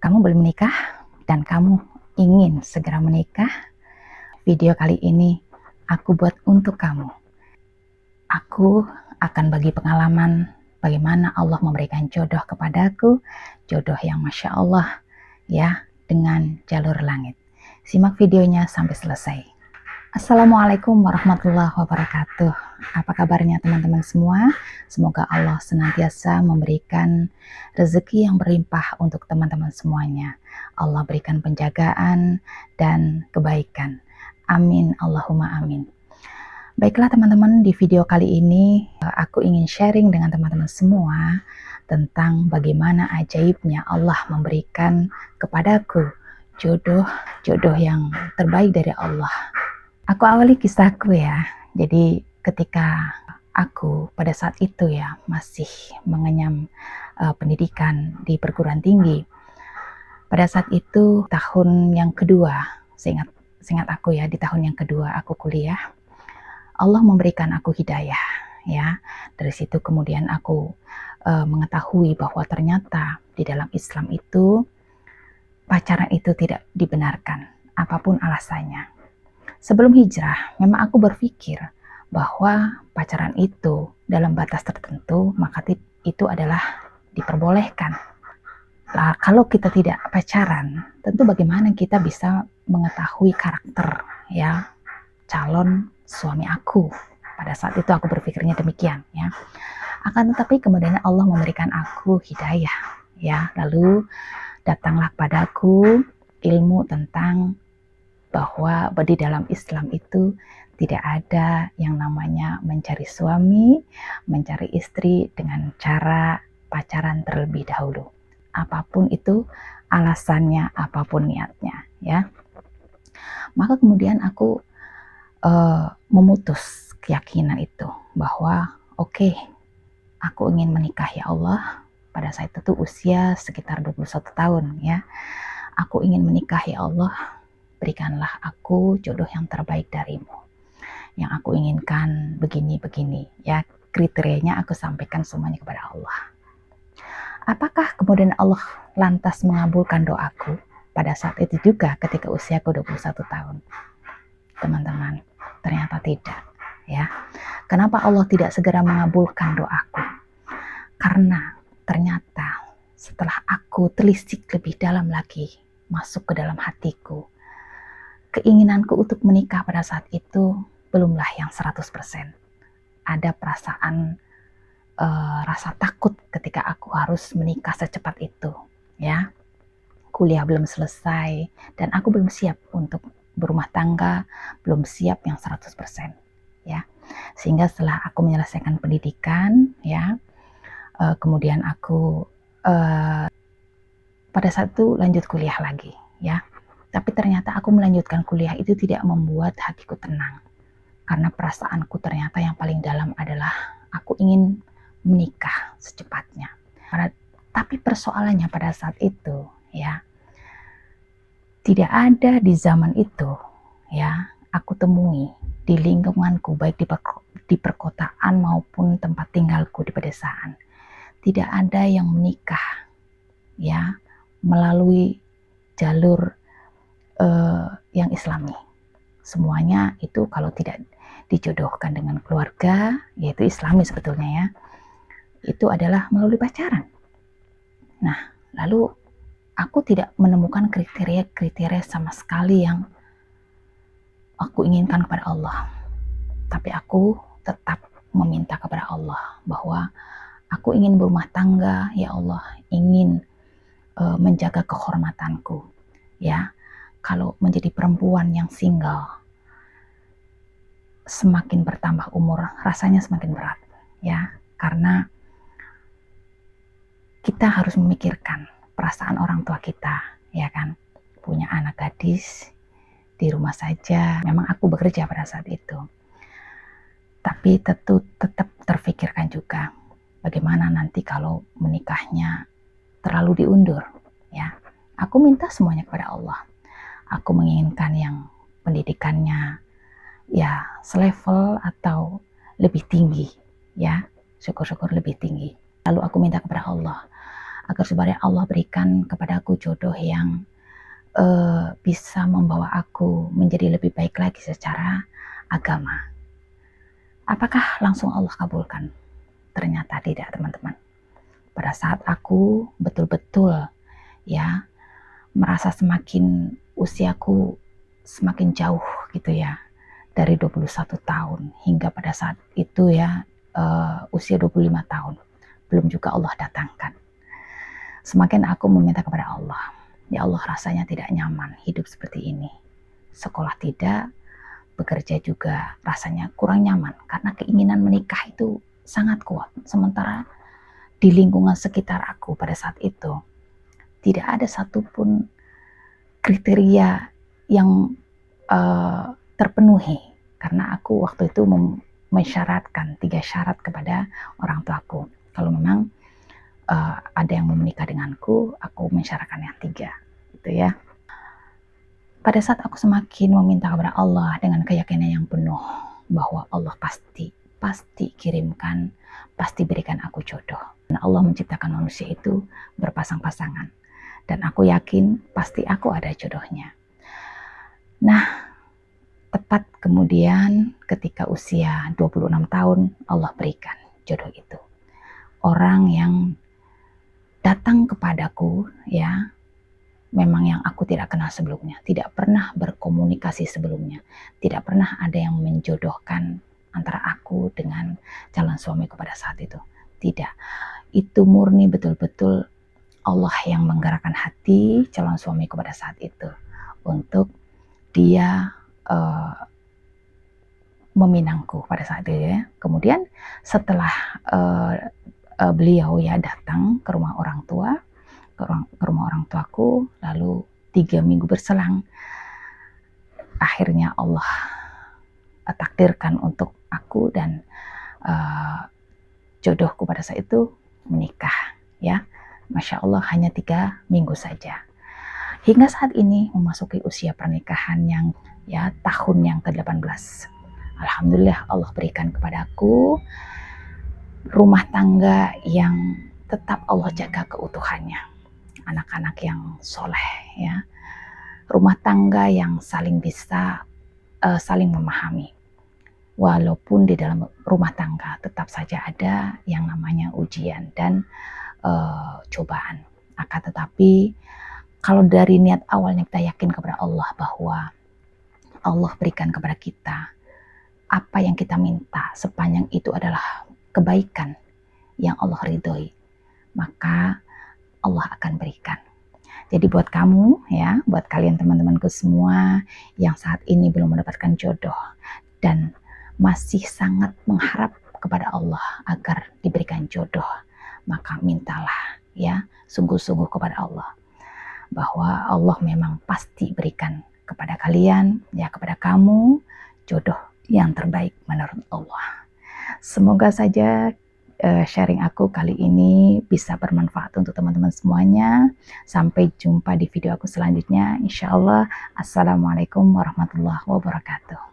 Kamu belum menikah dan kamu ingin segera menikah? Video kali ini aku buat untuk kamu. Aku akan bagi pengalaman bagaimana Allah memberikan jodoh kepadaku, jodoh yang Masya Allah ya, dengan jalur langit. Simak videonya sampai selesai. Assalamualaikum warahmatullahi wabarakatuh. Apa kabarnya teman-teman semua? Semoga Allah senantiasa memberikan rezeki yang berlimpah untuk teman-teman semuanya. Allah berikan penjagaan dan kebaikan. Amin, Allahumma amin. Baiklah teman-teman, di video kali ini aku ingin sharing dengan teman-teman semua tentang bagaimana ajaibnya Allah memberikan kepadaku jodoh yang terbaik dari Allah. Aku awali kisahku ya. Jadi ketika aku pada saat itu ya masih mengenyam pendidikan di perguruan tinggi. Pada saat itu tahun yang kedua, seingat aku ya, di tahun yang kedua aku kuliah, Allah memberikan aku hidayah ya. Dari situ kemudian aku mengetahui bahwa ternyata di dalam Islam itu pacaran itu tidak dibenarkan, apapun alasannya. Sebelum hijrah, memang aku berpikir bahwa pacaran itu dalam batas tertentu, maka itu adalah diperbolehkan. Nah, kalau kita tidak pacaran, tentu bagaimana kita bisa mengetahui karakter ya calon suami aku. Pada saat itu aku berpikirnya demikian ya. Akan tetapi kemudian Allah memberikan aku hidayah ya. Lalu datanglah padaku ilmu tentang bahwa di dalam Islam itu tidak ada yang namanya mencari suami, mencari istri dengan cara pacaran terlebih dahulu. Apapun itu alasannya, apapun niatnya, ya. Maka kemudian aku memutus keyakinan itu bahwa oke, aku ingin menikah ya Allah. Pada saat itu usia sekitar 21 tahun ya. Aku ingin menikah ya Allah. Berikanlah aku jodoh yang terbaik darimu. Yang aku inginkan begini-begini. Ya, kriterianya aku sampaikan semuanya kepada Allah. Apakah kemudian Allah lantas mengabulkan doaku pada saat itu juga ketika usiaku 21 tahun? Teman-teman, ternyata tidak. Ya, kenapa Allah tidak segera mengabulkan doaku? Karena ternyata setelah aku telisik lebih dalam lagi, masuk ke dalam hatiku, keinginanku untuk menikah pada saat itu belumlah yang 100%. Ada perasaan rasa takut ketika aku harus menikah secepat itu, ya. Kuliah belum selesai dan aku belum siap untuk berumah tangga, belum siap yang 100%, ya. Sehingga setelah aku menyelesaikan pendidikan, ya, kemudian aku pada saat itu lanjut kuliah lagi, ya. Tapi ternyata aku melanjutkan kuliah itu tidak membuat hatiku tenang. Karena perasaanku ternyata yang paling dalam adalah aku ingin menikah secepatnya. Tapi persoalannya pada saat itu ya, tidak ada di zaman itu ya, aku temui di lingkunganku baik di perkotaan maupun tempat tinggalku di pedesaan. Tidak ada yang menikah ya melalui jalur yang Islami. Semuanya itu kalau tidak dijodohkan dengan keluarga, yaitu Islami sebetulnya ya, itu adalah melalui pacaran. Nah, lalu aku tidak menemukan kriteria-kriteria sama sekali yang aku inginkan kepada Allah. Tapi aku tetap meminta kepada Allah bahwa aku ingin berumah tangga, ya Allah, ingin menjaga kehormatanku, ya. Kalau menjadi perempuan yang single, semakin bertambah umur, rasanya semakin berat, ya. Karena kita harus memikirkan perasaan orang tua kita, ya kan. Punya anak gadis di rumah saja. Memang aku bekerja pada saat itu. Tapi tetap terfikirkan juga bagaimana nanti kalau menikahnya terlalu diundur, ya. Aku minta semuanya kepada Allah. Aku menginginkan yang pendidikannya ya selevel atau lebih tinggi, ya, syukur-syukur lebih tinggi. Lalu aku minta kepada Allah agar supaya Allah berikan kepadaku jodoh yang bisa membawa aku menjadi lebih baik lagi secara agama. Apakah langsung Allah kabulkan? Ternyata tidak, teman-teman. Pada saat aku betul-betul ya merasa semakin usiaku semakin jauh gitu ya, dari 21 tahun hingga pada saat itu ya usia 25 tahun belum juga Allah datangkan. Semakin aku meminta kepada Allah, ya Allah, rasanya tidak nyaman hidup seperti ini. Sekolah tidak, bekerja juga rasanya kurang nyaman karena keinginan menikah itu sangat kuat. Sementara di lingkungan sekitar aku pada saat itu tidak ada satupun kriteria yang terpenuhi, karena aku waktu itu mensyaratkan 3 syarat kepada orang tuaku. Kalau memang ada yang mau menikah denganku, aku mensyaratkan yang 3 gitu ya. Pada saat aku semakin meminta kepada Allah dengan keyakinan yang penuh bahwa Allah pasti kirimkan, pasti berikan aku jodoh. Dan Allah menciptakan manusia itu berpasang-pasangan. Dan aku yakin pasti aku ada jodohnya. Nah, tepat kemudian ketika usia 26 tahun Allah berikan jodoh itu. Orang yang datang kepadaku ya, memang yang aku tidak kenal sebelumnya, tidak pernah berkomunikasi sebelumnya, tidak pernah ada yang menjodohkan antara aku dengan calon suamiku pada saat itu. Tidak, itu murni betul-betul Allah yang menggerakkan hati calon suamiku pada saat itu untuk dia meminangku pada saat itu ya. Kemudian setelah beliau ya datang ke rumah orang tua, ke rumah orang tuaku, lalu 3 minggu berselang akhirnya Allah takdirkan untuk aku dan jodohku pada saat itu menikah ya. Masya Allah, hanya 3 minggu saja. Hingga saat ini memasuki usia pernikahan yang ya tahun yang ke-18. Alhamdulillah Allah berikan kepadaku rumah tangga yang tetap Allah jaga keutuhannya. Anak-anak yang soleh ya. Rumah tangga yang saling bisa saling memahami. Walaupun di dalam rumah tangga tetap saja ada yang namanya ujian dan cobaan. Akan tetapi kalau dari niat awalnya kita yakin kepada Allah bahwa Allah berikan kepada kita apa yang kita minta, sepanjang itu adalah kebaikan yang Allah ridhoi, maka Allah akan berikan. Jadi buat kamu ya, buat kalian teman-temanku semua yang saat ini belum mendapatkan jodoh dan masih sangat mengharap kepada Allah agar diberikan jodoh, maka mintalah ya sungguh-sungguh kepada Allah bahwa Allah memang pasti berikan kepada kalian ya, kepada kamu jodoh yang terbaik menurut Allah. Semoga saja sharing aku kali ini bisa bermanfaat untuk teman-teman semuanya. Sampai jumpa di video aku selanjutnya, insya Allah. Assalamualaikum warahmatullahi wabarakatuh.